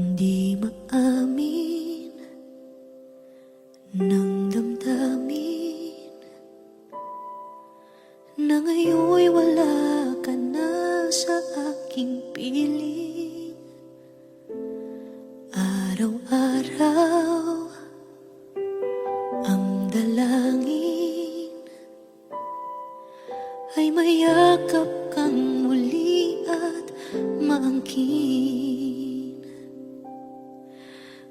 Di maamin ng damdamin na ngayon'y wala ka na sa aking piling. Araw-araw ang dalangin ay mayakap kang muli at maangkin.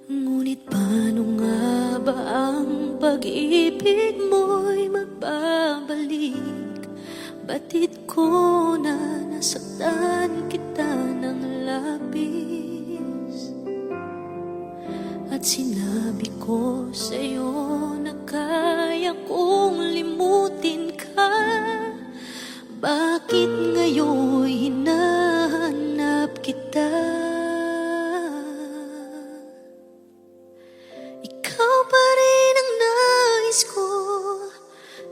Ngunit paano nga ba ang pag-ibig mo'y magbabalik? Batid ko na nasaktan kita ng labis, at sinabi ko sa'yo na kaya kong limutin ka. Bakit ngayon'y hinahanap kita? Ikaw pa rin ang nais ko,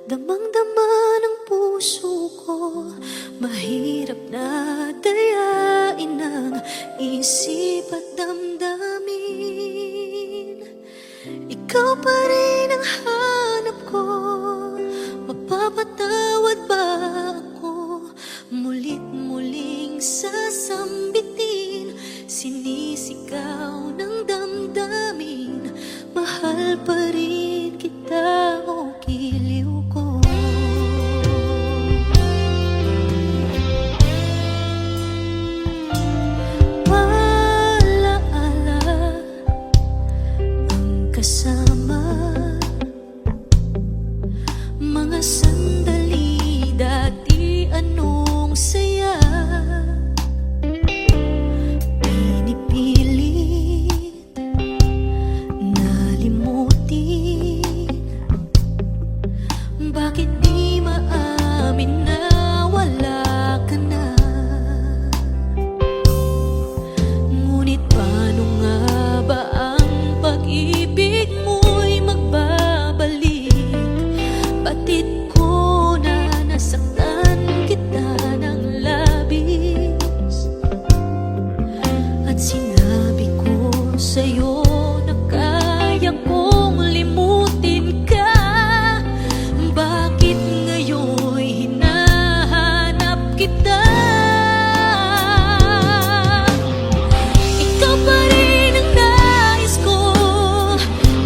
damang-dama ng puso ko. Mahirap na dayain ang isip at damdamin. Ikaw pa rin ang hanap ko, mapapatawad ba ako? Mulit-muling sasambitin, sinisigaw ng damdamin. Mahal pa rin kita, o giliw ko. Alaala ang kasama, mga sandali dati anong saya. Pinipilit nalimutin, bakit di maamin na wala ka na? Ngunit paano nga ba ang pag-ibig mo'y magbabalik? Batid ko na nasaktan kita ng labis, at sinabi ko sa'yo na kaya kong limutin ka. Bakit ngayon'y hinahanap kita? Ikaw pa rin ang nais ko,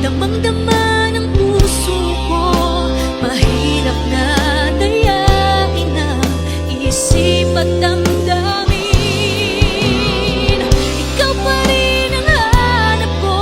damang-dama ng puso ko. Mahirap na dayain ang isip at damdamin. Ikaw pa rin ang hanap ko,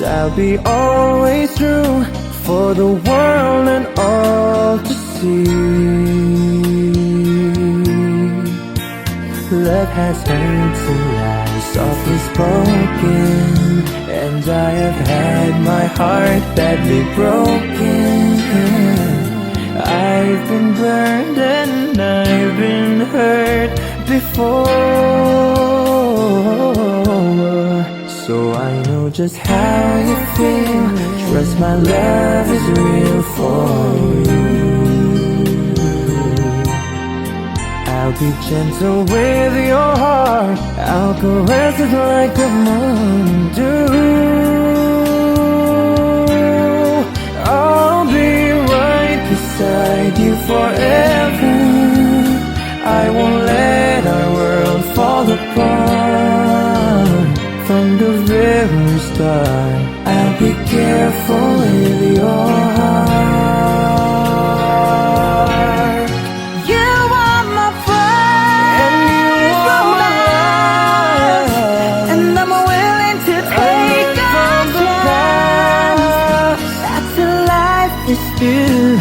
I'll be always true for the world and all to see. Love has hurt some lies softly spoken, and I have had my heart badly broken. I've been burned and I've been hurt before, so I know just how you feel. Trust my love is real for you. I'll be gentle with your heart, I'll caress it like the moon do. I'll be right beside you forever. I won't let our world fall apart. From the very start, I'll be careful with your heart. You are my friend, And you are my life, and I'm willing to take a from the chance. past. That's a life is true.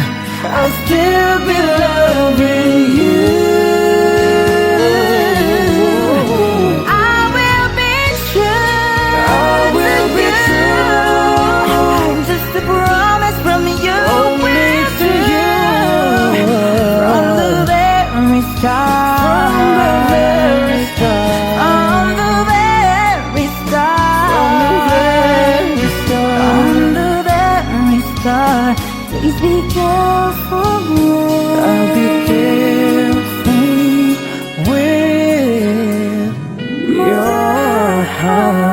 I'll still be loving you. I will be true. I will be to you. Just a promise from you. Only to you. From the very start. From the very start. From the very start. From the very start. From the very start. Please be careful. I'll be careful with your heart.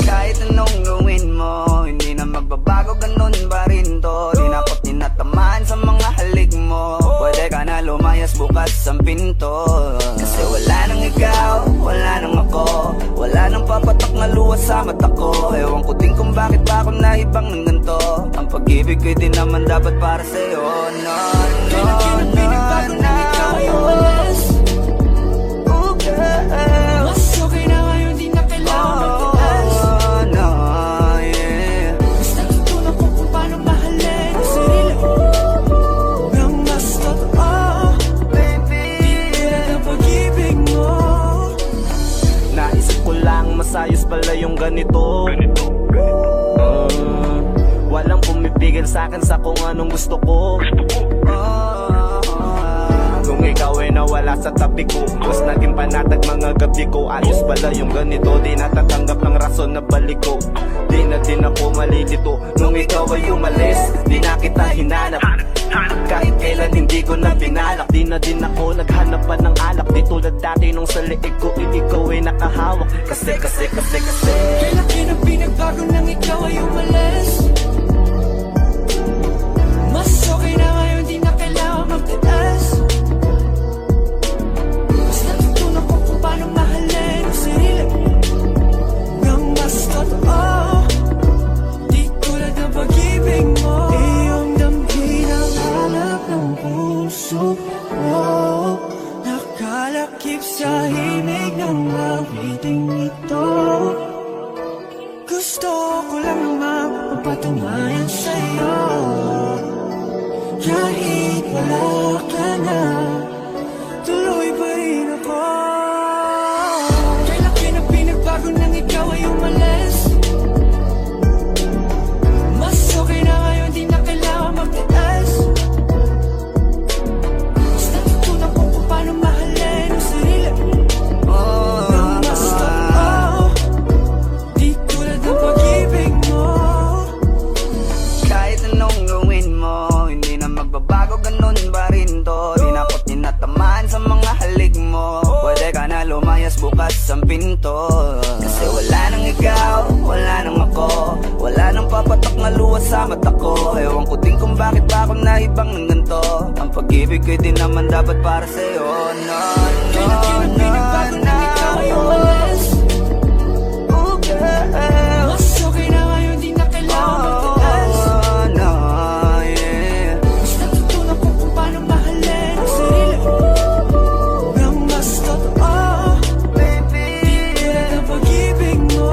Kahit anong gawin mo, hindi na magbabago, ganun pa rin to. Di na ako't tinatamaan sa mga halik mo. Pwede ka na lumayas, bukas ang pinto. Kasi wala nang ikaw, wala nang ako, wala nang papatak na luwas sa mata ko. Ewan ko din kung bakit ba ako naibang ng ganito. Ang pag-ibig ko'y di naman dapat para sa'yo. No, no, no, no. Ooh, girl. Mas okay na ngayon, di na kailangan magtaas. Oh, no, yeah. Mas natutunan ko kung paano mahalin ang sarili ng mas totoo. Baby, Tulad ng pag-ibig mo. naisip ko lang masayos pala yung ganito. Walang pumipigil sa'kin sa kung anong gusto ko. Nung ikaw ay nawala sa tabi ko, mas naging panatag mga gabi ko. Ayos pala yung ganito, di natatanggap ng rason na balik ko. Di na din ako malilito. Nung ikaw ay umalis, di na kita hinanap. Kahit kailan hindi ko na pinalak. Di na din ako naghanap pa ng alak. Di tulad dati nung sa liig ko, ikaw ay nakahawak. Kasi Kailan ang pinagbago nang ikaw ay umalis? Mas okay na ngayon, di na kailangan magtaas. Mas natutunan ko kung paano mahalin ang sarili ng mas totoo. Di tulad ng pag-ibig mo. Iyong damhin ang hanap ng puso ko. Nakalakip sa himig ng awiting ito. Gusto ko lang naman mapatunayan sa'yo. Kahit wala ka na, tuloy pa rin ako. Kailan ang pinagbago nang ikaw ay umalis? Mas okay na ngayon, di na kailangan magtaas. Mas natutunan ko kung paano mahalin ang sarili ng mas totoo. Di tulad ng pag-ibig mo. kahit anong gawin mo, hindi na magbabago, ganun pa rin to. Di na ako't tinatamaan sa mga halik mo. Pwede ka na lumayas, bukas ang pinto. Kasi wala nang ikaw, wala nang ako, wala nang papatak na luwas sa mata ko. Ewan ko din kung bakit ba ako naibang ng ganito. Ang pag-ibig ko'y di naman dapat para sa'yo. No, Kailan binabago nang ikaw ay umalis? Oh, girl. Mas okay na ngayon, di na kailangan magtaas. Oh, no, yeah. Mas natutunan ko kung paano mahalin ang sarili nang mas totoo. Baby, Tulad ng pag-ibig mo.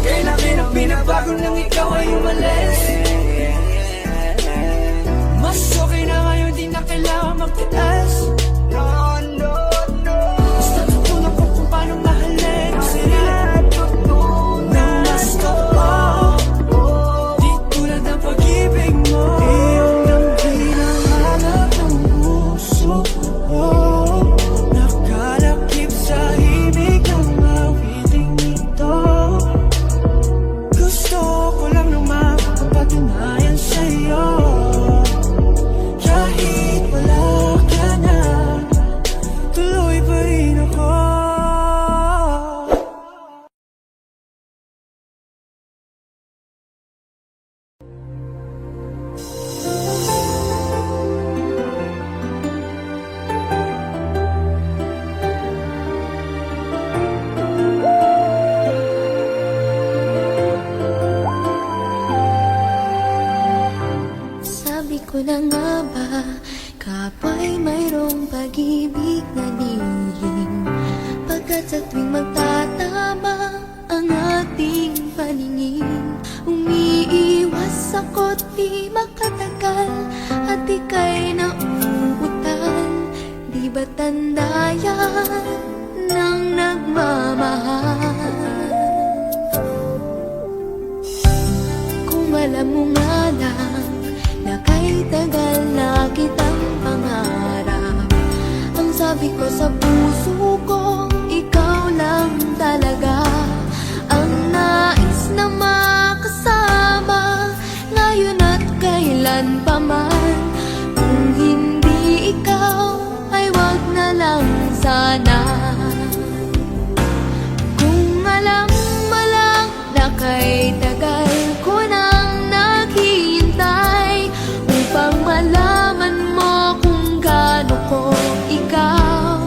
Kailan binabago nang ikaw ay umalis? Mas okay na ngayon, di na kailangan magtaas. no, no, no. Mas natutunan ko kung paano mahalin ang sarili nang mas totoo. Di tulad ng pag-ibig mo. Iyong damhin ang hanap ng puso ko. Nakalakip sa himig ng awiting ito. Gusto ko lang na makapatunayan sa'yo. Kahit wala ka na, tuloy pa rin ako. Sabi ko na nga ba, kapa'y mayroong pag-ibig na lihim. Pagkat sa tuwing magtatama ang ating paningin, umiiwas ako't di makatagal at ika'y nauutan. Di ba tanda yan ng nagmamahal? Kung alam mo nga lang na kay tagal na kitang pangarap, ang sabi ko sa puso ko, ikaw lang talaga ang nais na makasama ngayon at kailan pa man. Kung hindi ikaw, ay wag na lang sana. Kung alam mo lang na kay tagal ko nang naghihintay upang malaman mo kung gaano ko ikaw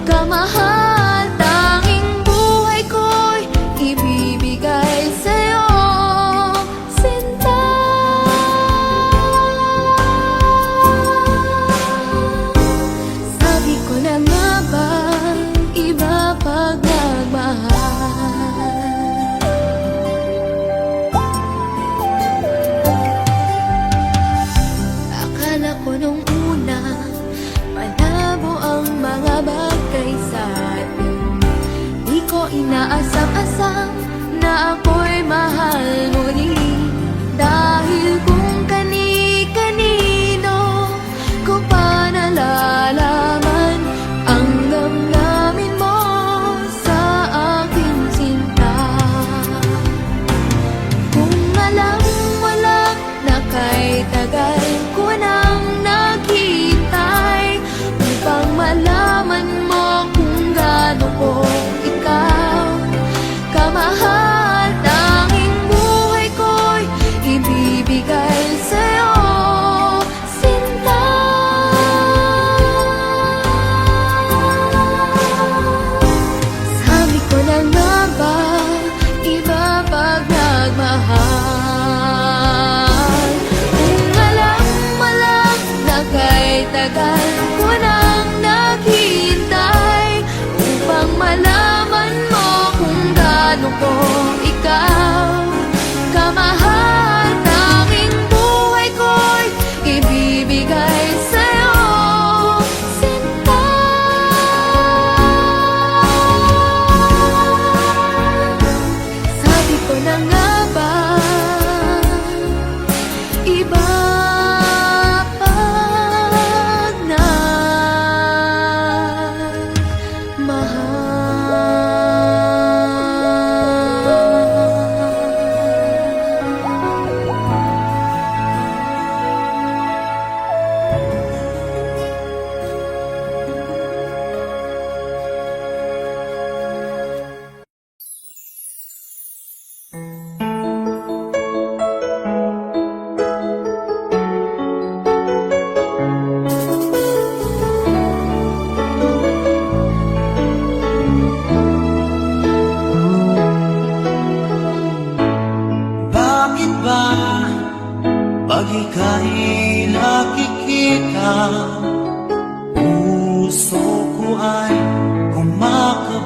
kamahal, tanging buhay ko'y ibibigay sa'yo, sinta. Sabi ko na nga ba, iba pag nagmahal. Akala ko nung una, malabo ang mga bagay sa atin. Di ko inaasam-asam na ako'y mahal muli. Dahil kung kani-kanino ko pa nalalaman ang damdamin mo sa aking sinta. Kung alam mo lang na kay tagal ko nang naghihintay upang malaman mo kung gaano ko ikaw kamahal, tanging buhay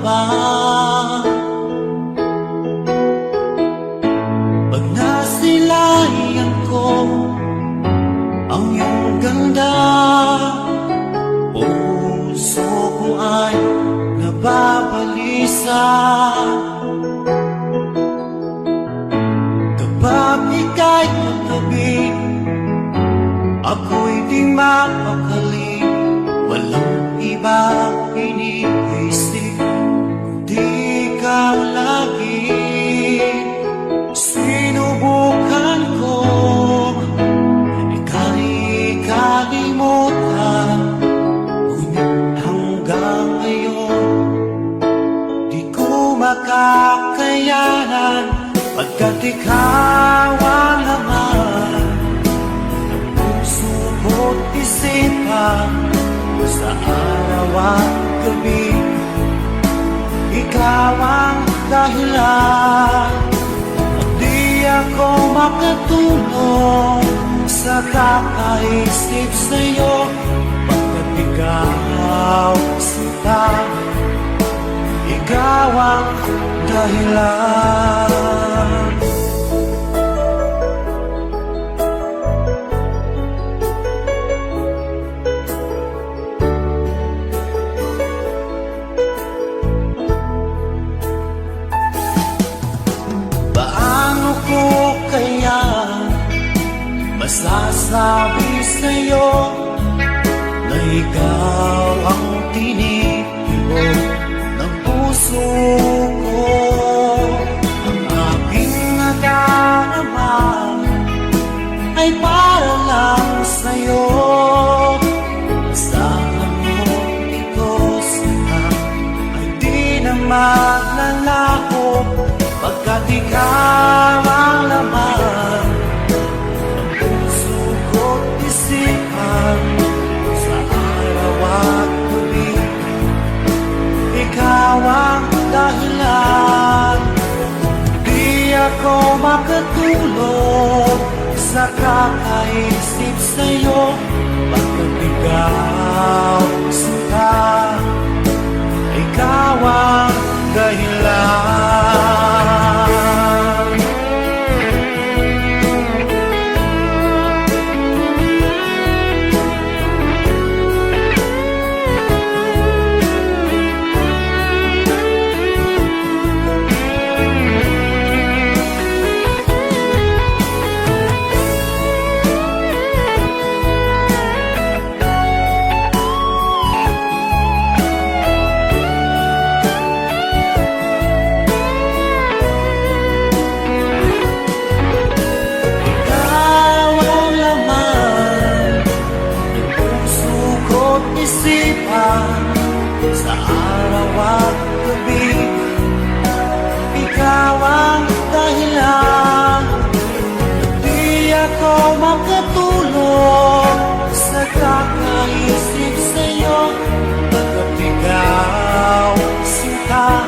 ba? Pag nasilayan ko ang iyong ganda, puso ko ay nababalisa. Kapag ika'y katabi, ako'y di mapakali. Walang iba iniisip, kundi ikaw lagi. Sinubukan ko ika'y kalimutan, ngunit hanggang ngayon di ko makakayanan. Pagkat ikaw ang laman ng puso ko't isipan, sa araw at gabi, ikaw ang dahilan. At di ako makatulog sa kakaisip sa'yo, pagkat ikaw sinta, ikaw ang dahilan. Masasabi sa'yo na ikaw ang tinitiro ng puso ko. Ang aking nadarama ay para lang sa'yo. Asahan mo ito sana ay di na maglalaho, pagkat ikaw ang laman sa araw at gabi, ikaw ang dahilan. Di ako makatulog sa kakaisip sa'yo, pagkat ikaw sinta, ikaw ang dahilan. Sa araw at gabi, ikaw ang dahilan. Di ako makatulog sa kakaisip sa'yo, pagkat ikaw sinta,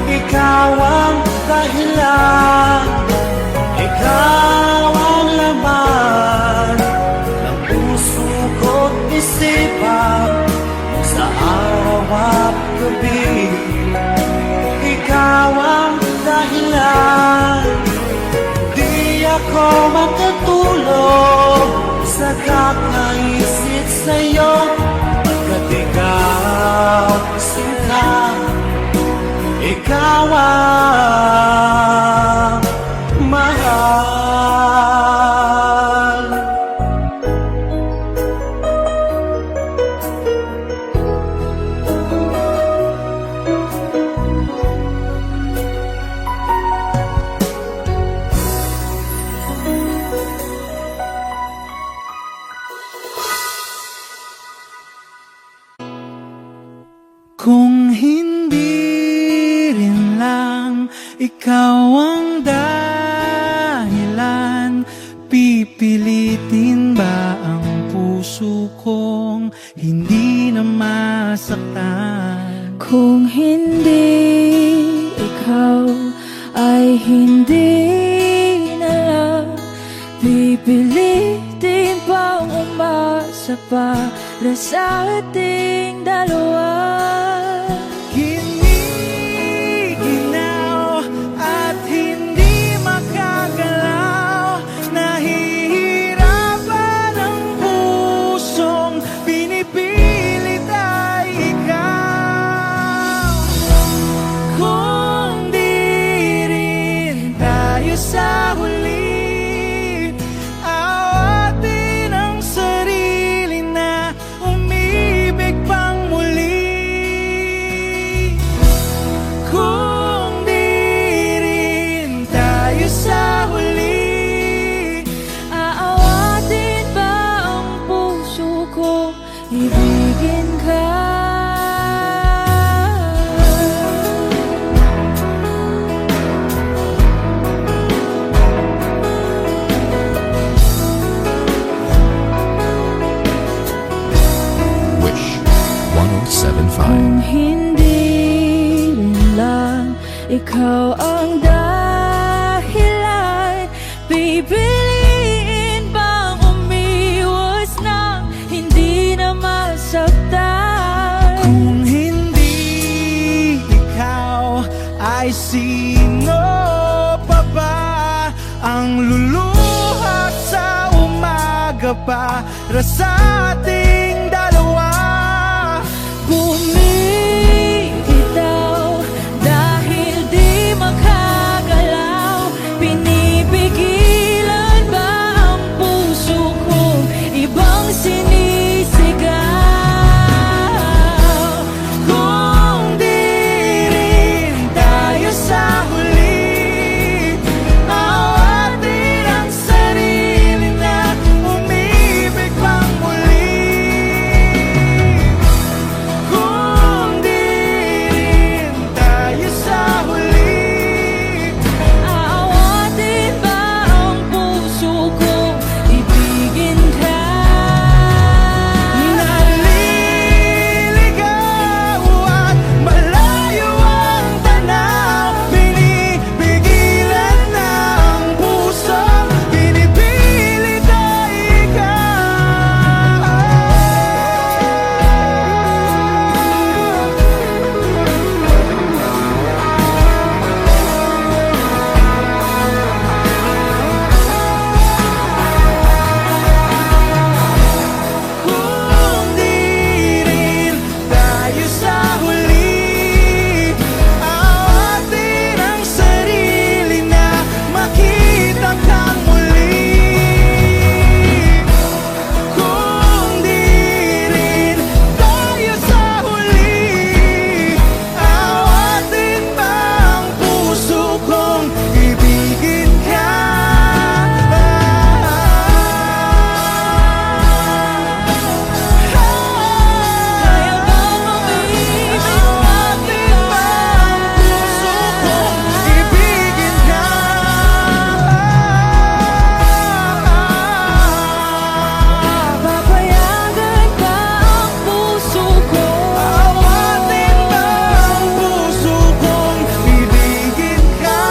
ikaw ang dahilan. Ikaw ang laman ng puso ko't isipan, sa araw at gabi, ikaw ang dahilan. Di ako makatulog sa kakaisip sa'yo, pagkat ikaw sinta, ikaw ang mahal. Kung hindi rin lang ikaw ang dahilan, pipilitin ba ang puso kong hindi na masaktan? Kung hindi ikaw ay hindi na lang, pipilitin pang umasa para sa ating dalawa. sa huli. Awatin ang sarili na umibig pang muli. Kung di rin tayo sa huli, Aawatin ba ang puso ko, ibigin ka? Wish 1075. Kung hindi rin lang ikaw ang dahilan, pipiliin bang umiwas na hindi na masaktan? kung hindi ikaw, ay sino pa ba ang luluhat sa umaga para sa ating dalawa? Bumibitaw dahil di makagalaw, pinipigilan ba ang puso ko, ibang sinisigaw? Kung di rin tayo sa huli, awatin ang sarili na umibig pang muli. Kung di rin tayo sa huli, Aawatin ba ang puso ko, ibigin ka? naliligaw at malayo ang tanaw, pinipigilan ng puso, pinipilit ay kung di rin tayo sa huli, awatin ang sarili na makita kang muli. Kung di rin tayo sa huli, awatin ba ang puso kong ibigin ka? Kaya bang umibig Awatin ba ang puso kong ibigin ka? Papayagan ba ang puso ko? Awatin ba ang puso kong ibigin ka?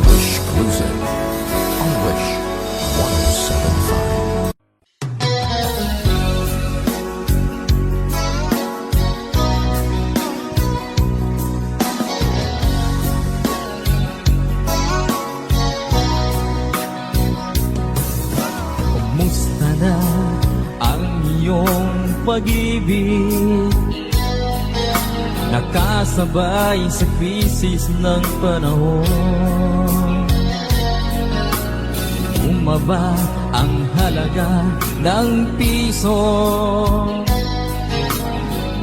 Wish Cruiser on Wish 1075. Kumusta na ang iyong pag-ibig? Nakasabay sa krisis ng panahon. Bumaba ang halaga ng piso.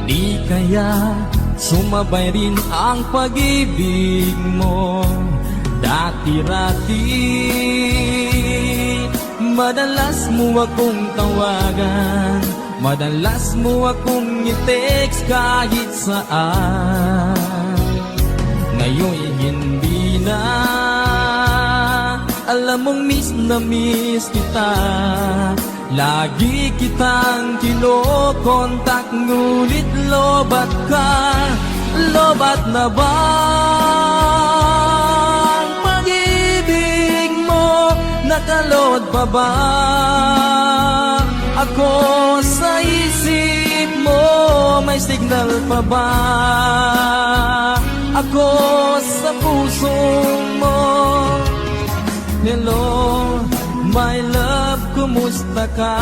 Di kaya sumabay rin ang pag-ibig mo. Dati-rati madalas mo akong tawagan, madalas mo akong i-text kahit saan. Ngayon'y hindi na, alam mong miss na miss kita. Lagi kitang kinokontak, ngunit lobat ka. Lobat na ba ang pag-ibig mo? Nakalod pa ba ako sa isip mo? May signal pa ba ako sa puso mo? Hello, my love, kumusta ka?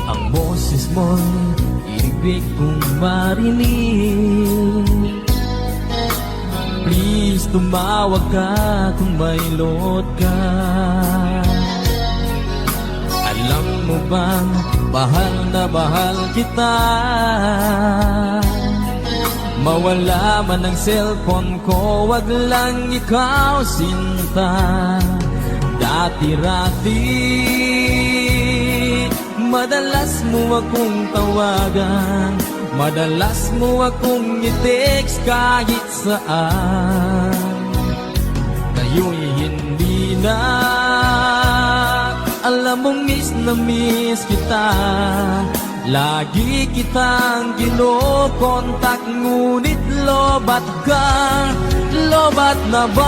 Ang boses mo'y ibig kong marinig. Please tumawag ka kung may load ka. Alam mo bang bahal na bahal kita? Mawala man ang cellphone ko, wag lang ikaw sinta. Dati-rati madalas mo akong tawagan, madalas mo akong i-text kahit saan. Ngayon'y hindi na, alam mong miss na miss kita. Lagi kitang kinokontak, ngunit lobat ka. Lobat na bang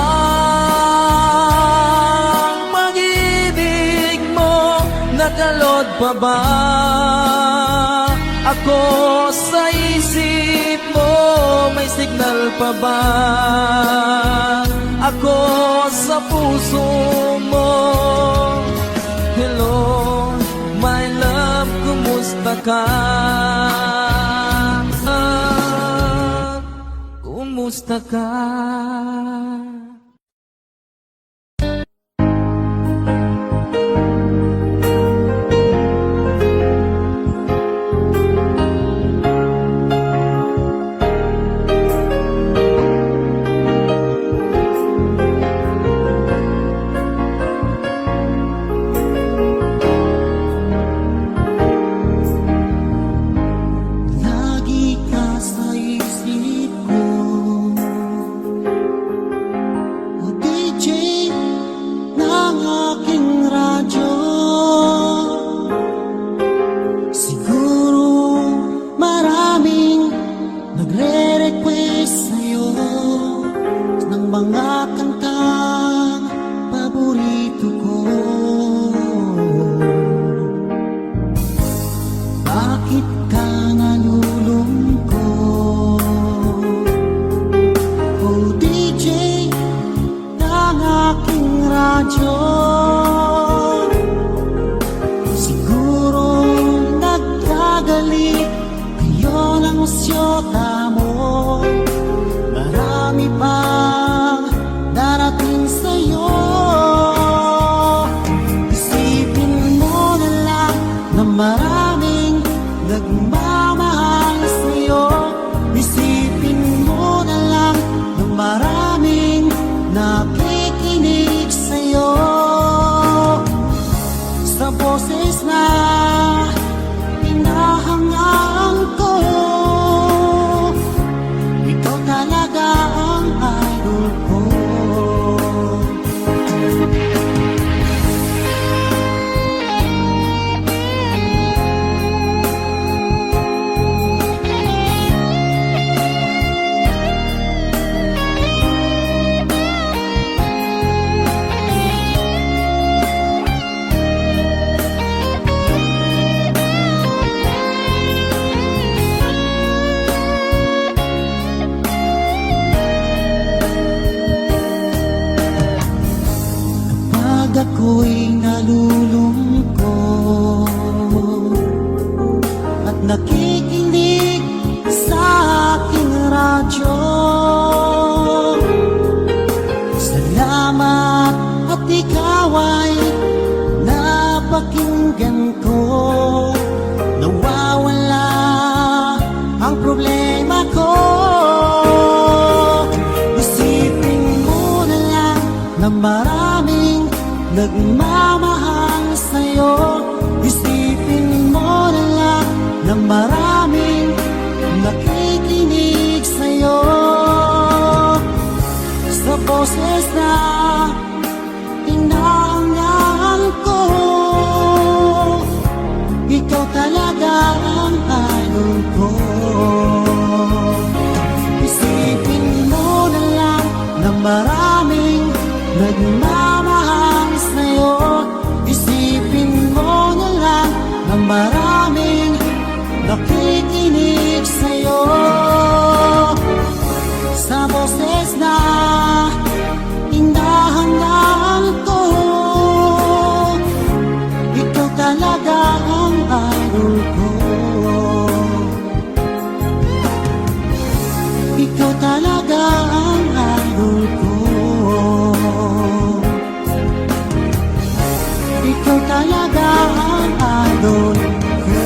mag-ibig mo? Nakalod pa ba ako sa isip mo? May signal pa ba ako sa puso mo? Hello, my love, kumusta ka? Kumusta ka? Lagi ka sa isip ko, o DJ ng aking radyo. Siguro maraming nagre-request sa'yo ng mga kantang paborito ko. Bakit ka nalulungkot? Oh DJ ng aking radyo. Siguro nagkagalit kayo ng syota mo. Marami pang darating sa'yo. Isipin mo na lang na maraming nagmamahal sa'yo. Isipin mo na lang na maraming nakikinig sa'yo. Sa boses na hinahangaan ko, ikaw talaga ang idol ko. Pag ako'y nalulungkot at nakikinig sa aking radyo, salamat at ikaw ay napakinggan ko. Nawawala ang problema ko. Isipin mo na lang na maraming nagmamahal sa'yo. Isipin mo na lang na maraming nakikinig sa'yo. Sa boses na hinahangaan ko, ikaw talaga ang idol ko. Isipin mo na lang na maraming nagmamahal sa'yo. Isipin mo na lang na maraming ikaw talaga ang idol ko.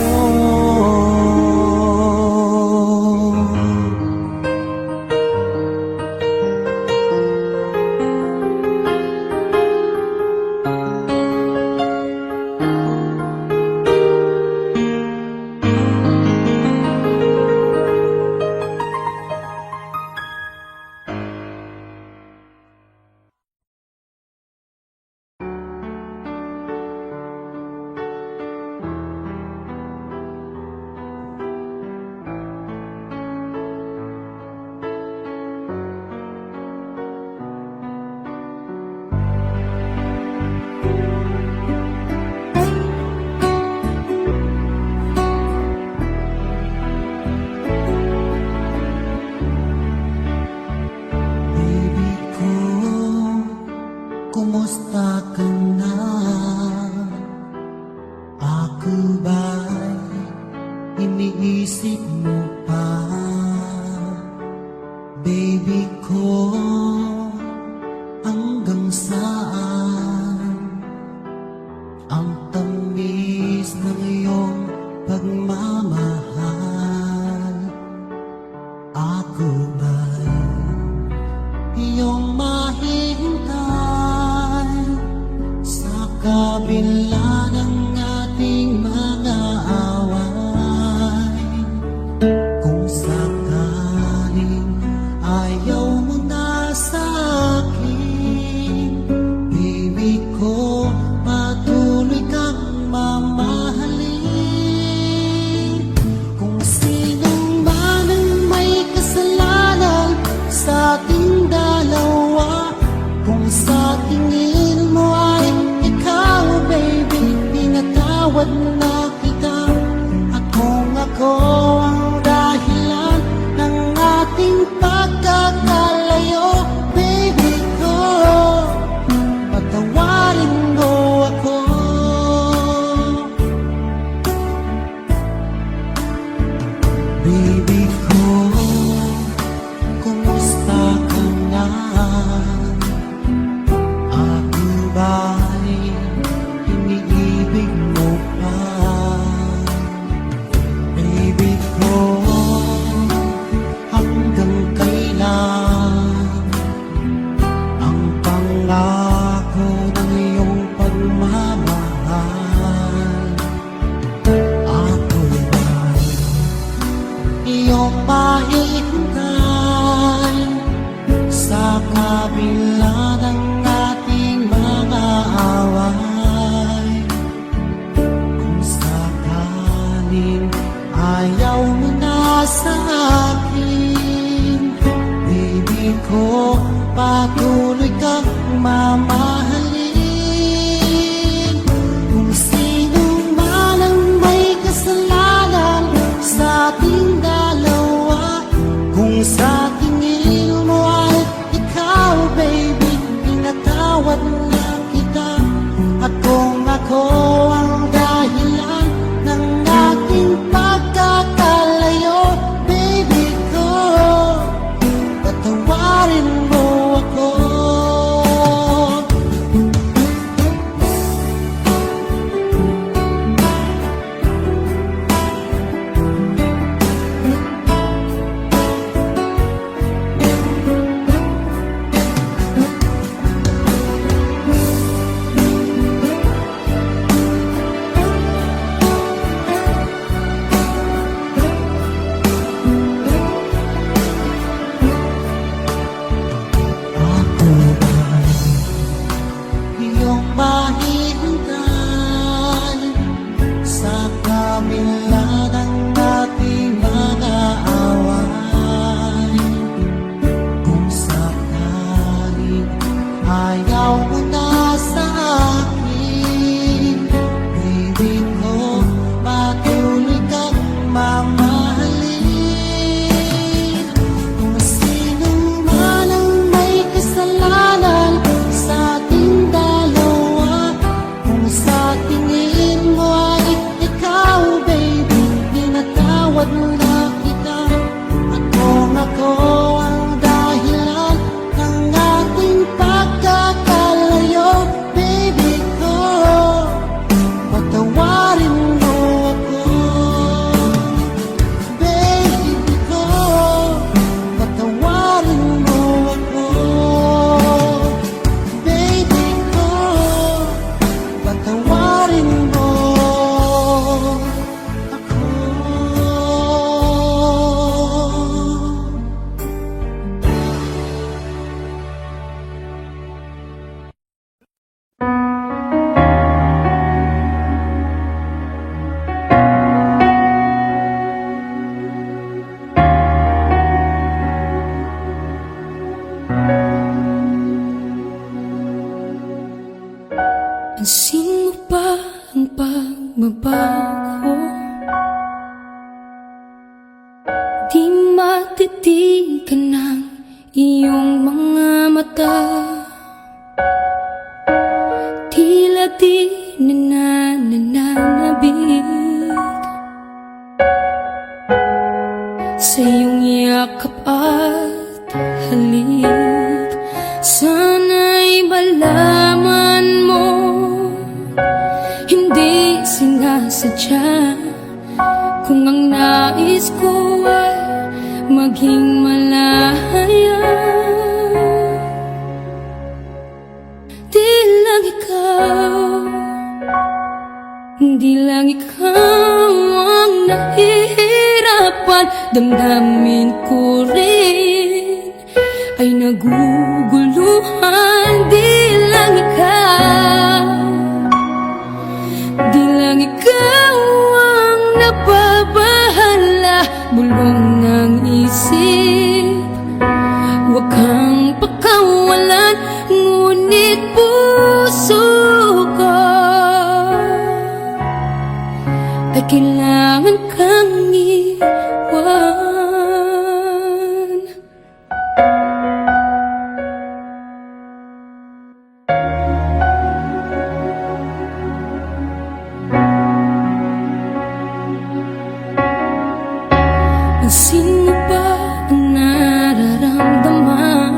Baby ko, kumusta ka na? Ako ba'y iniisip mo pa? Baby ko, hanggang saan ang tamis ng iyong pagmamahal? Ako ba'y iyong mahihintay sa kabila ng ating mga away? Kung sakaling ayaw mo na sa akin, baby ko, patuloy kang mamahalin. Kung sinong man ang may kasalanan sa ating dalawa, kung sa tingin mo ay ikaw, baby, pinatawad na kita. At kung ako ang dahilan ng ating pagkakalayo, baby ko, patawarin mo ako. Baby ko, kumusta ka na? Ako ba'y iniibig mo pa? Baby ko, hanggang kailan ang pangako ng iyong pagmamahal? Ako ba'y iyong mahihintay sa kabila ng ating mga away? Kung sakaling ayaw mo na sa akin, baby ko, patuloy kang mamahalin. Kung sino man ang may kasalanan sa ating dalawa, kung sa tingin mo ay ikaw, baby, pinatawad na kita. At kung ako ang dahilan ng ating pagkakalayo, baby ko, patawarin mo ako. Pansin mo ba ang pagbabago? Di matitigan ng iyong mga mata. Tila di nananabig sa iyong yakap at halik. Sana'y malaman mo, hindi sinasadya. Kung ang nais ko ay maging malaya, di lang ikaw, di lang ikaw ang nahihirapan. Damdamin ko rin ay naguguluhan. Di lang ikaw, di lang ikaw ang napabahala. Bulong ng isip, huwag kang pakawalan. Ngunit puso ko ay kailangan kang iwan. Pansin mo ba ang nararamdaman?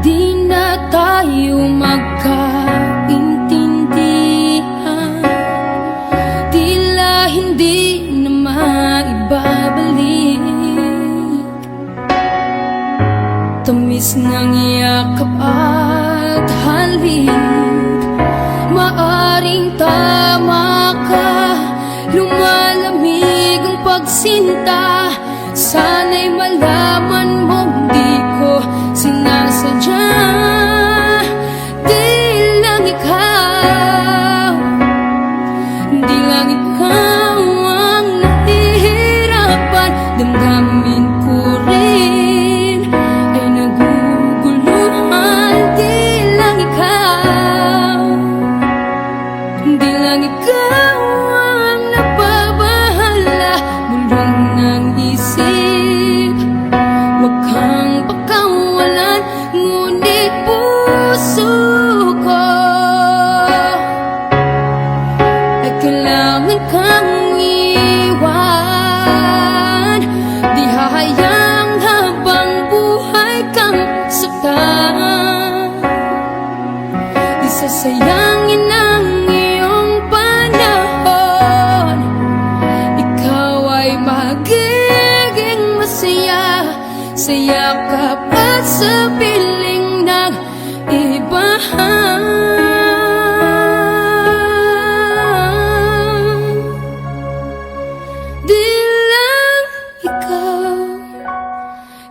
Di na tayo magkaintindihan. Tila hindi na maibabalik tamis ng yakap at halik. Maaring tama ka, lumalamig ang pagsinta. Sana'y malaman mong di ko sinasadya. Di lang ikaw, di lang ikaw ang nahihirapan. Damdamin ko rin ay naguguluhan. Di lang ikaw, di lang ikaw ang napabahala. Bulong ng isip, huwag kang pakawalan. Ngunit puso ko ay kailangan kang iwan. Di hahayang habang buhay kang saktan. Di sasayangin ang iyong panahon. Ikaw ay magiging masaya sa yakap at sa piling ng iba. Di lang ikaw,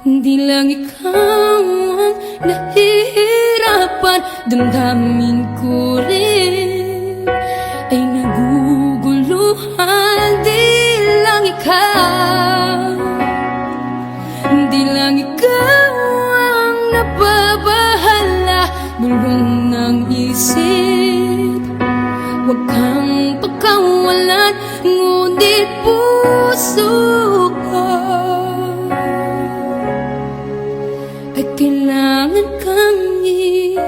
di lang ikaw ang nahihirapan. Damdamin ko rin ay naguguluhan. Di lang ikaw, di lang ikaw ang napabahala. Bulong ng isip, huwag kang pakawalan. Ngunit puso ko ay kailangan kang iwan.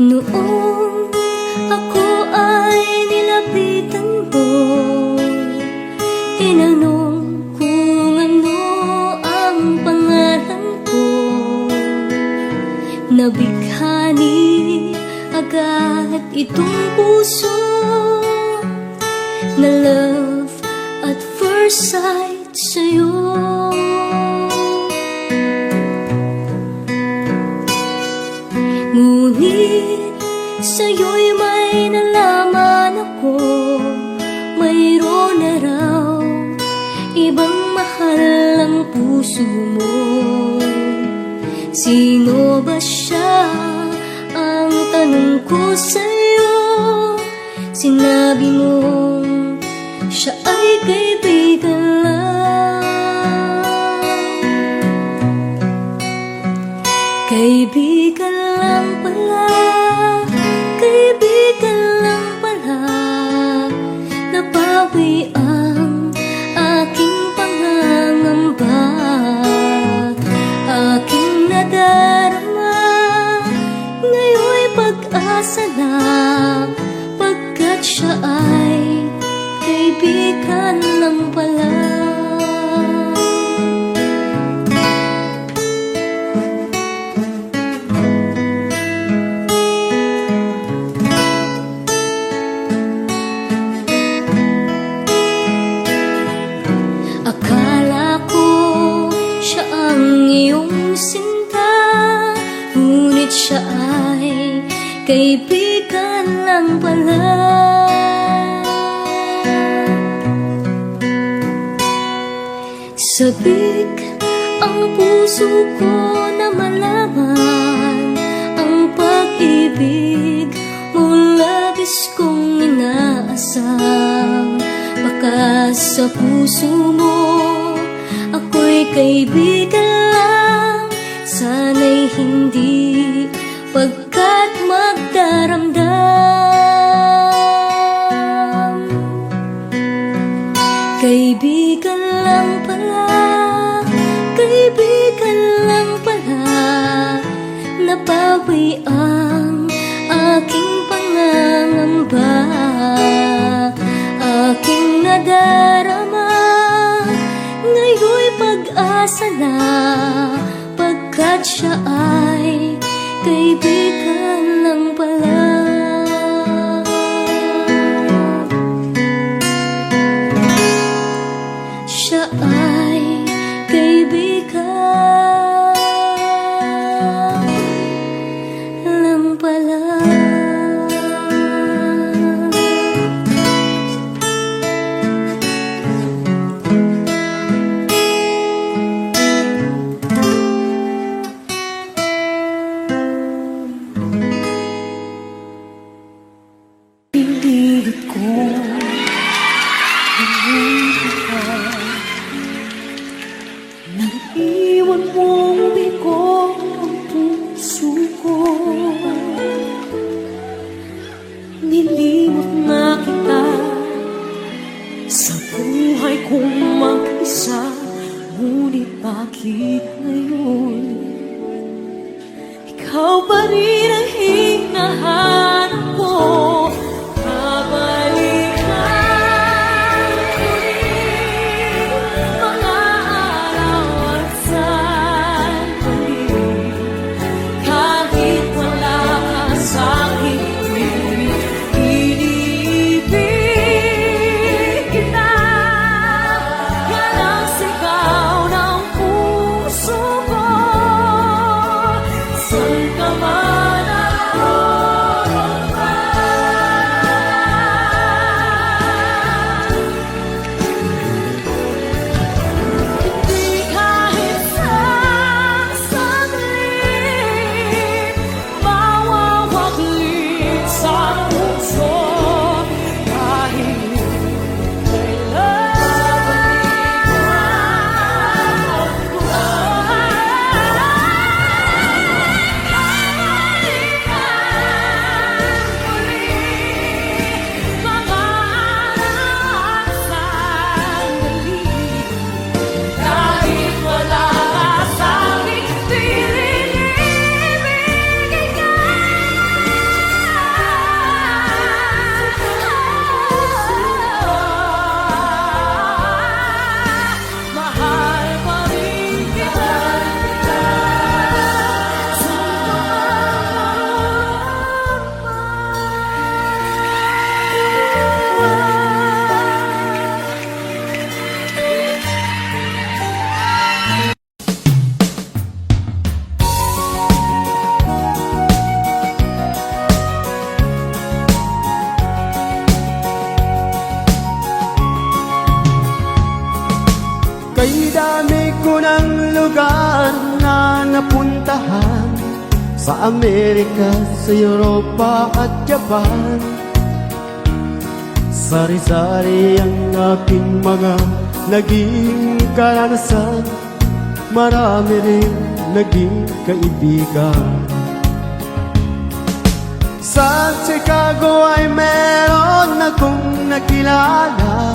Noong ako ay nilapitan mo, tinanong kung ano ang pangalan ko. Nabighani agad itong puso na love at first sight sa'yo. Ngunit sa'yo'y may nalaman ako, mayroon na raw ibang mahal ang puso mo. Sino ba siya? Ang tanong ko sa'yo. Sinabi mo siya ay kaibigan lang. Kaibigan lang pala, kaibigan lang pala. Nabawi ang aking pangangamba, aking nadarama. Ngayon'y pag-asa na, pagkat siya ay kaibigan lang pala. Akala ko siya ang iyong sinta, ngunit siya ay kaibigan lang pala. Sabik ang puso ko na malaman ang pag-ibig mo, labis kong inaasam. Baka sa puso mo ako'y kaibigan lang, sana'y hindi, pagkat magdaramdam. Kaibigan lang pala, kaibigan lang pala. Nabawi ang aking pangangamba, aking nadarama. Ngayon'y pag-asa na, pagkat siya ay kaibigan lang pala. Siya ay kaibigan lang pala. Pinilit ko nang iwan mong bigo ang puso ko. Nilimot na kita sa buhay kong mag-isa, ngunit bakit ngayon ikaw pa rin ang hinahanap ko? Kabalikan ulit mga araw at sandali, kahit wala ka sa'king piling. Iniibig kita, yan ang sigaw ng puso ko. Saan ka man ako hindi kahit sa saglit mawawaglit sa puso, kahit kailan. puntahan sa Amerika, sa Europa at Japan. Sari-sari ang aking mga naging karanasan, marami rin naging kaibigan. Sa Chicago ay meron akong nakilala,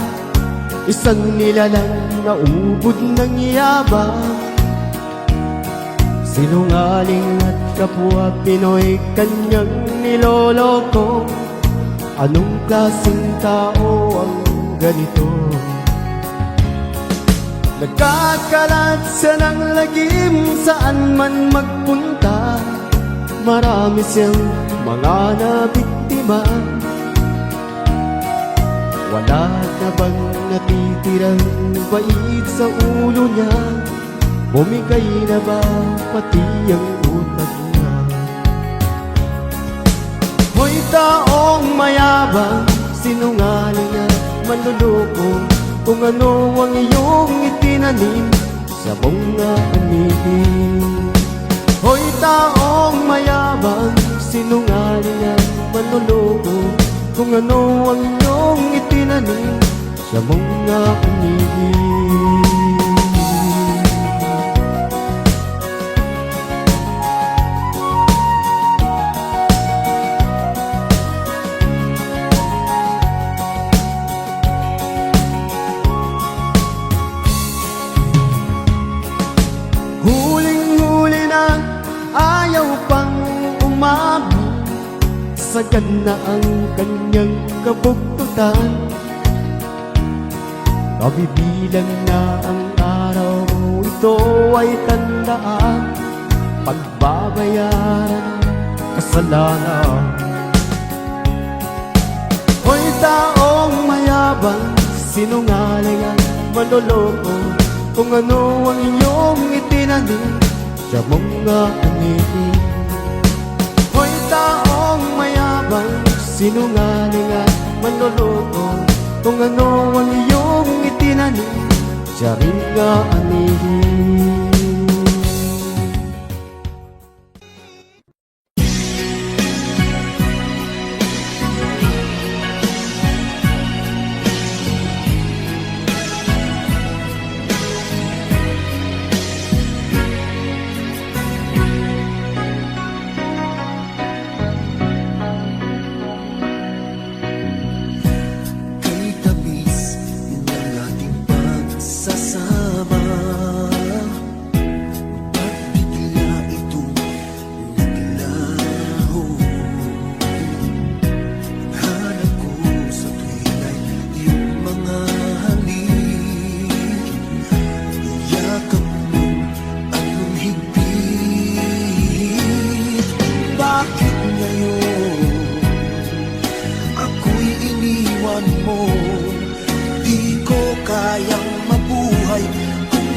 isang nilalang na ubod ng yabang. Sinungaling at kapwa Pinoy kanyang niloloko. Anong klaseng tao ang ganito? Nagkakalat siya ng lagim saan man magpunta. Marami siyang mga nabiktima. Wala na bang natitirang bait sa ulo niya? Bumigay na ba pati ang utak niya? Hoy taong mayabang, sinungaling at manluloko, kung ano ang iyong itinanim sa mga anibig. Hoy taong mayabang, sinungaling at manluloko, kung ano ang iyong itinanim sa mga anibig. Huling-huli na, ayaw pang umamin, sagad na ang kanyang kabugtutan. Kabibilang na ang araw, ito ay tandaan, pagbabayaran kasalanan. Hoy taong mayabang, sinungaling at manloloko, kung ano ang iyong itinanim sa mga anibig. Hoy taong mayabang, sinungaling at manloloko, kung ano ang iyong itinanim sa mga anibig.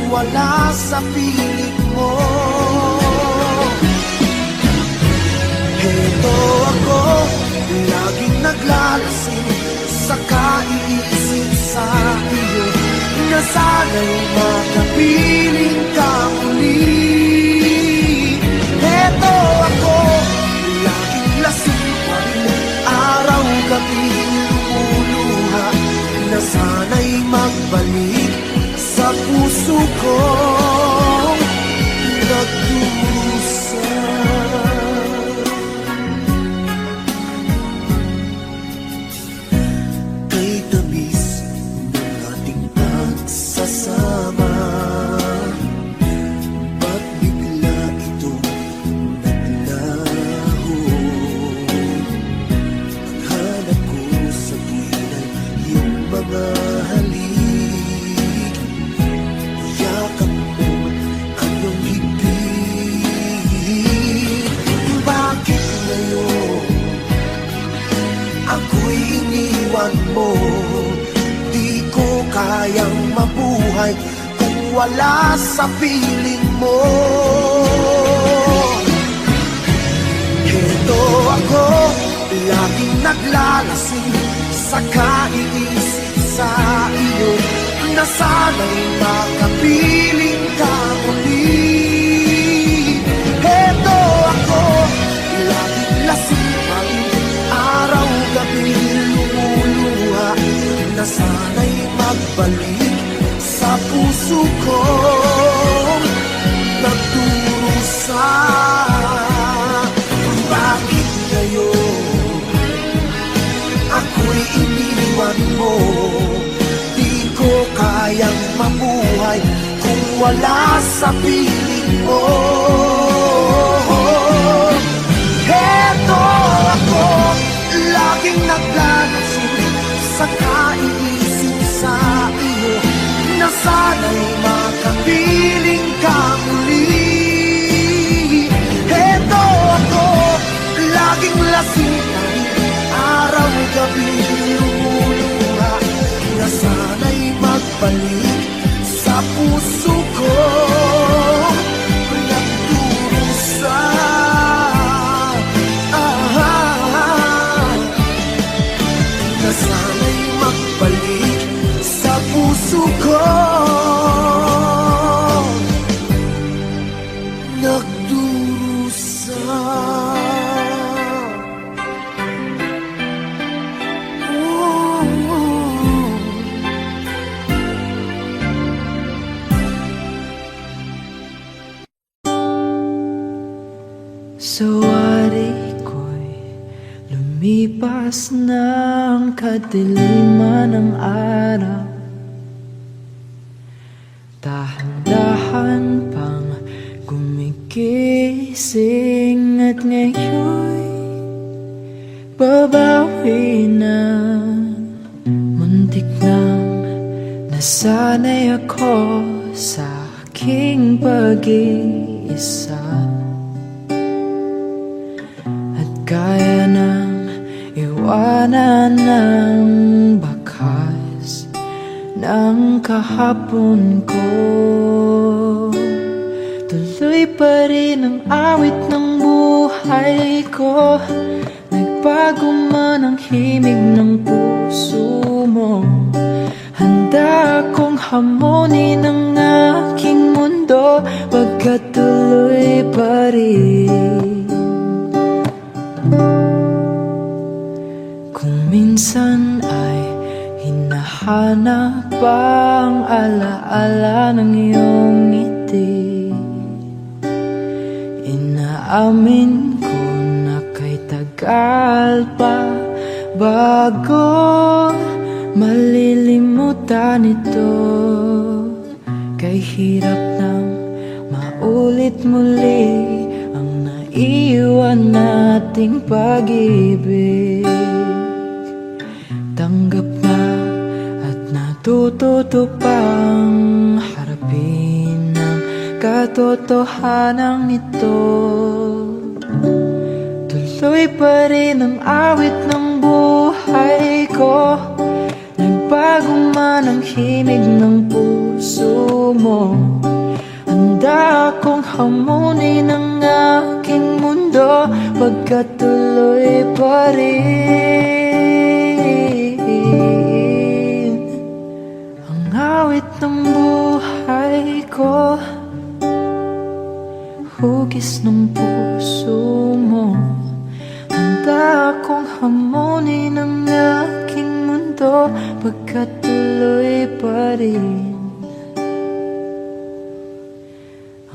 Wala sa piling mo. Heto ako, laging naglalasing sa kaiisip sa iyo, na sana'y makapiling ka muli. Heto ako, laging lasing pa rin, araw-gabi lumuluha, na sana'y magbalik sa puso kong nagdurusa. Kay tamis ng ating pagsasama, ba't bigla itong naglaho? Ang hanap ko sa tuwinay yung mga halik, mo. Di ko kayang mabuhay kung wala sa piling mo. Heto ako, laging naglalasing sa kaiisip sa iyo, na sana'y makapiling ka muli. magbalik sa puso ko, nagdurusa. Bakit ngayon ako'y iniwan mo? Di ko kayang mabuhay kung wala sa piling mo. Heto ako, laging naglalasin sa kaiisip sa iyo, na sana'y makapiling ka muli. Heto ako, laging lasing, araw-gabi lumuluha, na sana'y magbalik sa puso ko, nagdurusa. Na sana'y magbalik sa puso ko, nagdurusa. Sawari ko'y lumipas ng kadiliman ng araw, dahan-dahan pang gumigising, at ngayon'y babawi na. Muntik nang nasanay ako sa aking pag-iisa, kaya nang iwanan ng bakas ng kahapon ko. Tuloy pa rin ang awit ng buhay ko, nagbago man ang himig ng puso mo. Handa akong hamunin ang aking mundo, pagkat tuloy pa rin. Kung minsan ay hinahanap ang alaala ng iyong ngiti, inaamin ko na kay tagal pa bago malilimutan ito. Kay hirap nang maulit muli ang naiwan nating pag-ibig. Tanggap na at natututo pang harapin ang katotohanan nito. Tuloy pa rin ang awit ng buhay ko, nagbago man ang himig ng puso mo. Handa akong hamunin ang aking mundo, pagkat tuloy pa rin ang awit ng buhay ko. Hugis ng puso mo, handa akong hamunin ang aking mundo, pagkat tuloy pa rin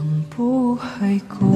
ang buhay ko.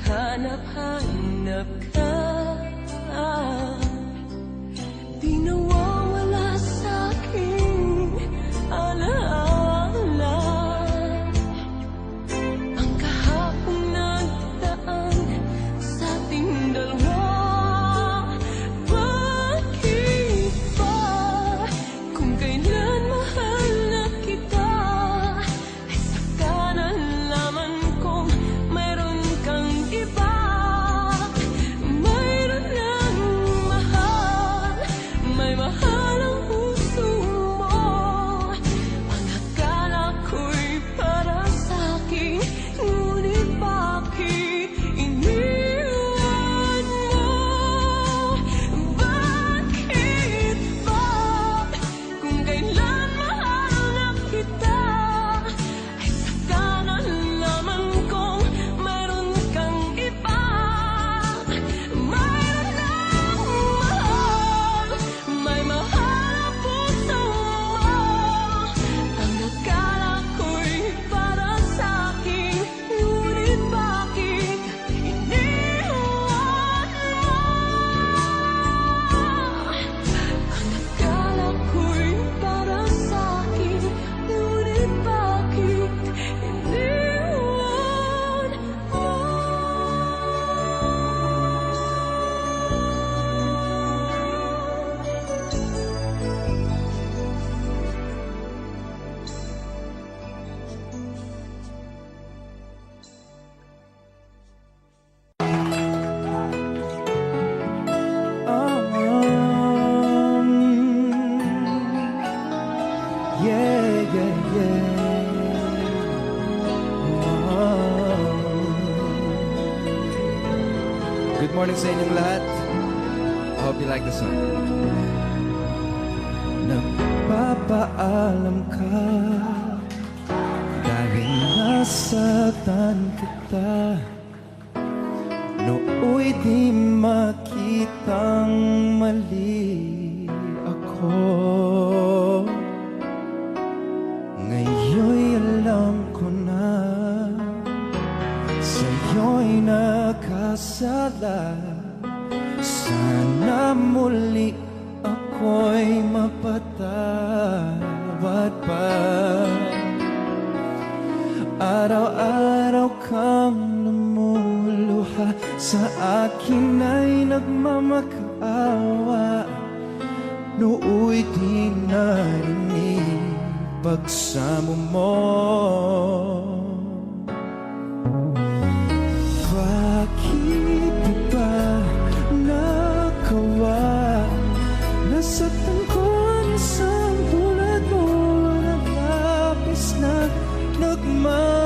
Hanap-hanap ka, di nawawala sa'king alaala. Ang kahapong nagdaan sa ating dalawa. Bakit ba kung kailan mahal na kita, ay saka nalaman kong mayroon kang iba. Mayroon ng mahal, may mahal ang puso mo. Ang akala ko'y para sa'kin, ngunit bakit iniwan mo? Bakit ba kung kailan mahal na kita, ay saka nalaman kong mayroon kang iba. Mayroon ng mahal, may mahal ang puso mo. Ang akala ko'y para sa'kin, ngunit bakit iniwan mo? Ang akala ko'y para sa'kin, ngunit bakit iniwan mo? Yeah, yeah, yeah. Good morning sa inyong lahat. I hope you like the song. Nagpapaalam ka dahil nasaktan kita. Nooy di makitang mali ako. Ngayon'y alam ko na sa'yo'y nakasala. Sana muli ako'y mapatawad pa. Araw-araw kang lumuluha, sa akin ay nagmamakaawa. Nooy di narinig pagsamo mo. Bakit ba nakawa? Nasaktan ko ang isang tulad mo, nagkapis na nagmamahal.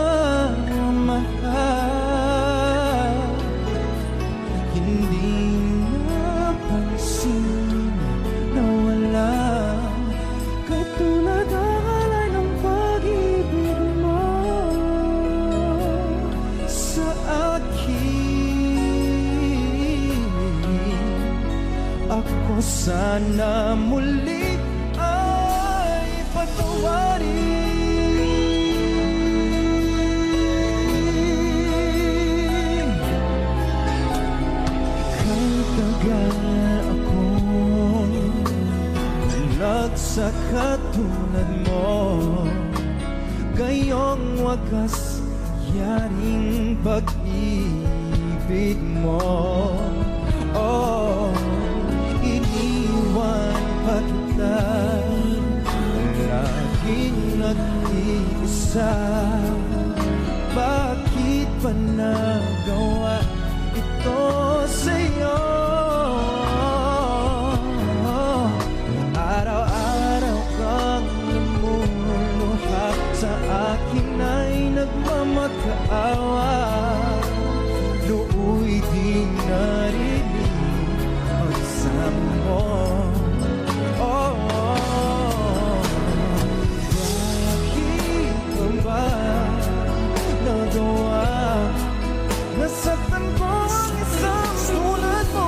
Hindi napansin na walang katulad ang alay ng pag-ibig mo sa akin. Ako sana muli ay patawarin. Kahit tagal akong nagsakatulad mo, gayong wagas yaring pag-ibig mo. Oh, iniwan pa kita, laging nag-iisa. Bakit pa nagawa ito sa'yo? Araw-araw kang lumuluha, sa akin ay nagmamakaawa. Nooy di narinig pagsamo mo. Oh, bakit ko ba nagawa? Nasaktan ko ang isang tulad mo.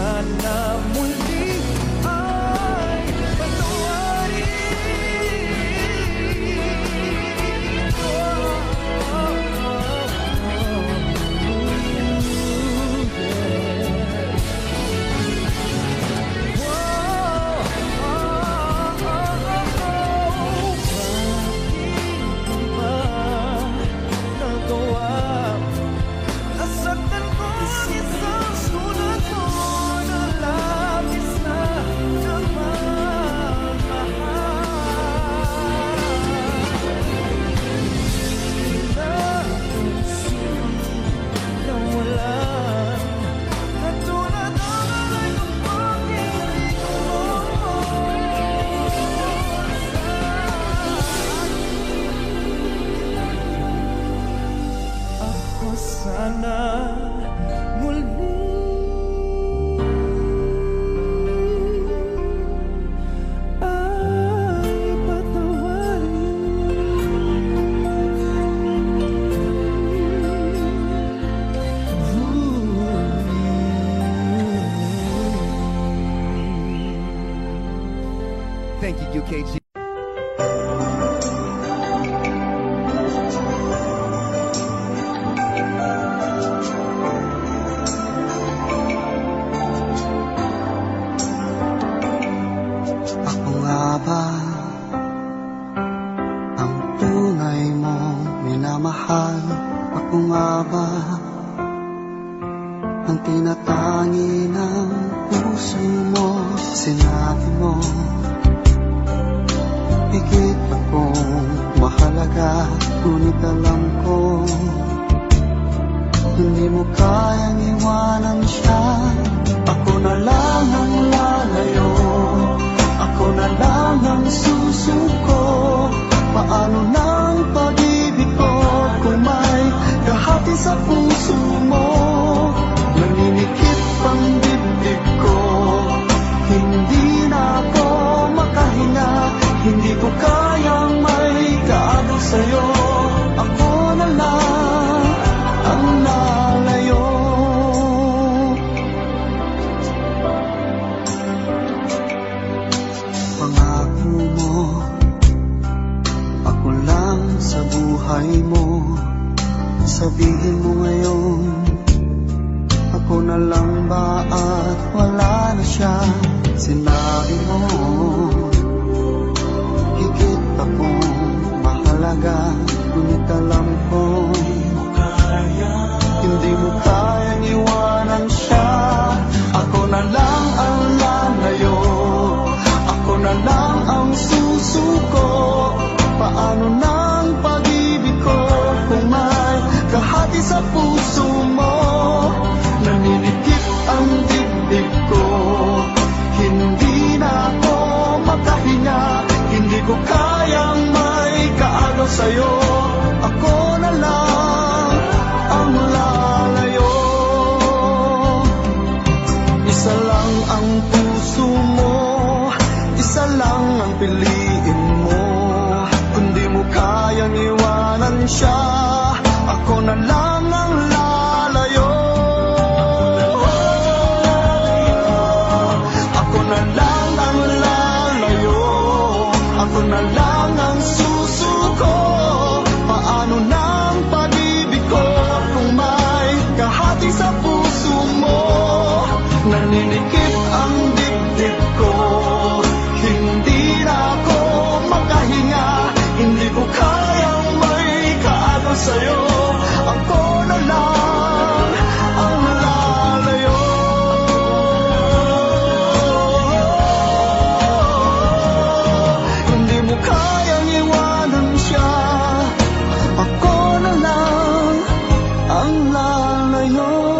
sana muli ay patawarin. Nasaktan ko ang isang sulat mo na labis na nagmamahal. Na walang katulad ng alay ng pag-ibig mo. Ako sana muli ay patawarin. Thank you, UKG. Ako nga ba ang tunay mong minamahal? Ako nga ba ang tinatangi ng puso mo? Sinabi mo higit akong mahalaga, ngunit alam ko hindi mo kayang iwanan siya. Ako na lang ang lalayo, ako na lang ang susuko. Paano nang pag-ibig ko kung may kahati sa puso mo? Naninikip ang dibdib ko, hindi na ako makahinga. Hindi ko kayang may kaagaw sa'yo. Ako na lang ang lalayo. Pangako mo, ako lang sa buhay mo. Sabihin mo ngayon, ako na lang ba at wala na siya? Sinabi mo higit akong mahalaga, ngunit alam ko hindi mo kayang iwanan siya. Ako na lang ang lalayo, ako na lang ang susuko. Paano nang pag-ibig ko kung may kahati sa puso mo? Naninikip ang dibdib ko, hindi na ako makahinga. Hindi ko kayang may kaagaw sa'yo. Ako na lang ang lalayo. Isa lang ang puso mo, isa lang ang piliin mo. Kung di mo kayang iwanan siya, ako na lang ang lalayo. Ako na lang ang lalayo, ako na lang ang susuko. Paano nang pag-ibig ko kung may kahati sa puso mo? Naninikip ang dibdib ko, hindi na ako makahinga. Hindi ko kayang may kaagaw sa'yo. Ako na lang ang lalayo. Hindi mo kayang iwanan siya. Ako na lang ang lalayo.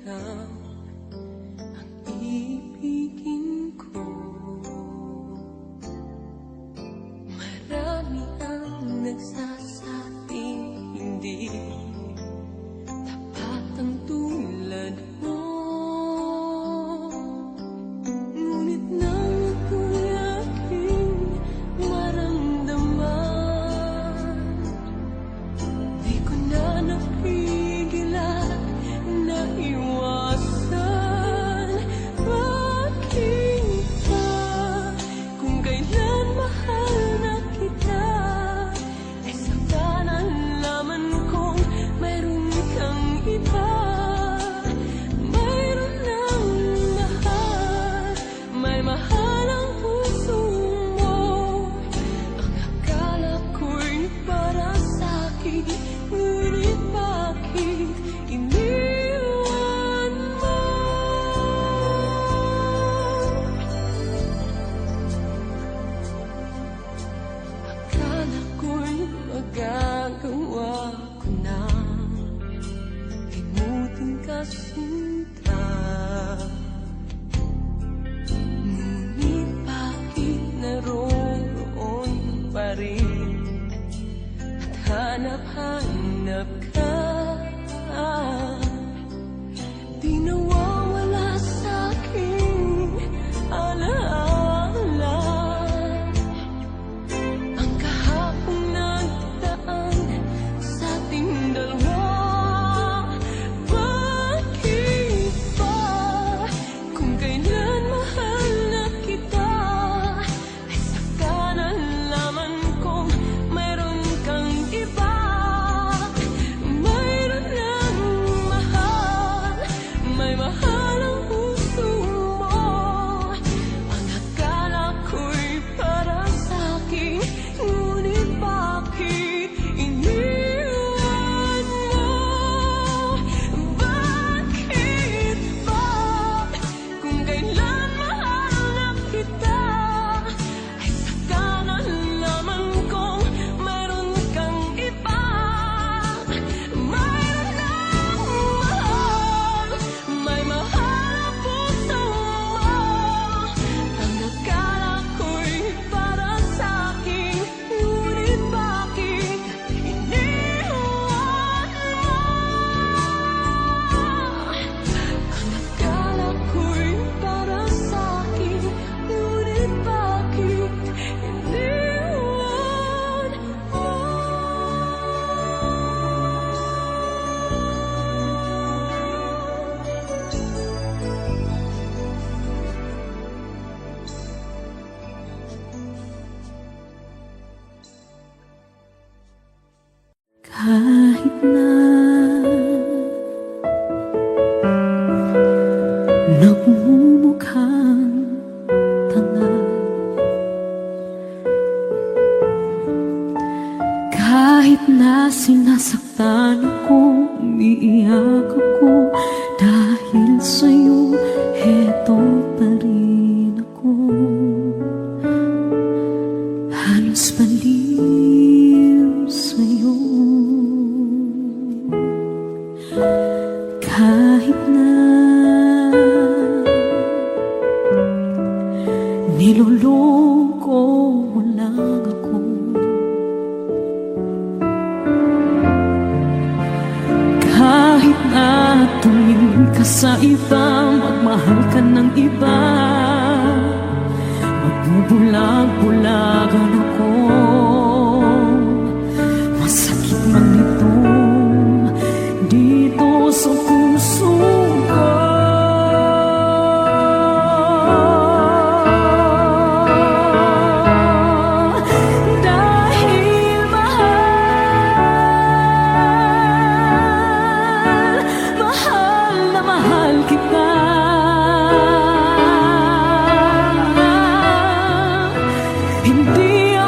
ikaw ang ibigin ko. Marami ang nagsasabing hindi tapat ang tulad mo. Ngunit nang ako'y aking maramdaman, di ko na napigilan na iwasan. Bakit ba kung kailan mahal na kita, ay saka nalaman kong mayroon kang iba. Mayroon ng mahal, may mahal ang puso mo. Ang akala ko'y para sa'kin, ngunit bakit iniwan mo? Akala ko'y magagawa ko na limutin ka, sinta. Ngunit bakit naroroon pa rin at hanap-hanap ka? Di nawawala sa'king alaala ang kahapong nagdaan sa ating dalawa. Bakit ba kung kailan mahal na kita, ay saka nalaman kong mayroon kang iba. Mayroon ng mahal, may mahal ang puso mo. Ang akala ko'y para sa'kin, ngunit bakit iniwan mo? Bakit ba kung kailan mahal na kita, ay saka nalaman kong mayroon kang iba. Mayroon ng mahal, may mahal ang puso mo. Ang akala ko'y para sa'kin, ngunit bakit iniwan mo? Ang akala ko'y para sa'kin, ngunit bakit iniwan mo? Kahit na nagmumukhang tanga, kahit na sinasaktan ako, umiiyak ako, dahil sa'yo heto pa rin ako. Halos baliw sa'yo. Kahit na niloloko mo lang ako, kahit na tumingin ka sa iba, magmahal ka ng iba, magbubulag-bulagan ako. Masakit man ito dito sa puso ko. Dahil mahal na mahal kita. Hindi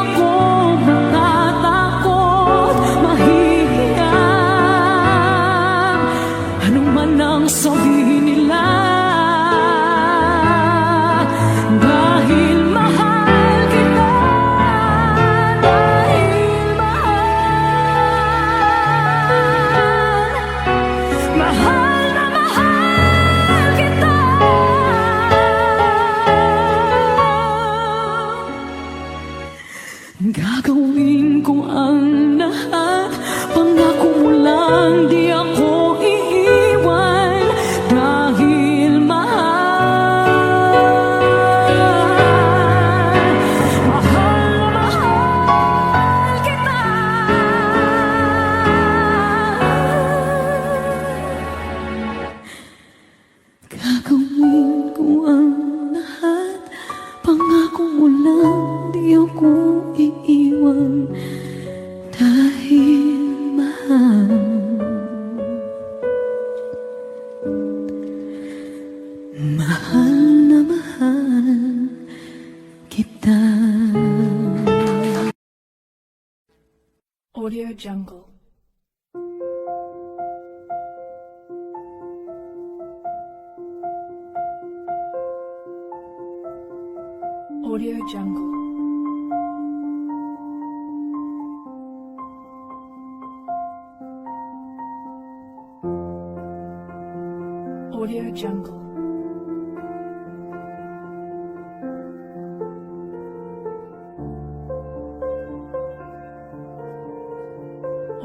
Audio Jungle. Audio Jungle. Audio Jungle.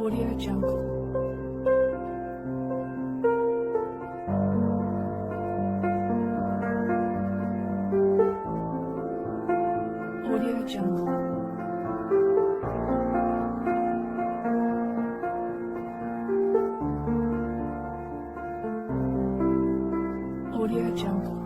Audio Jungle. Audio Jungle. Audio Jungle.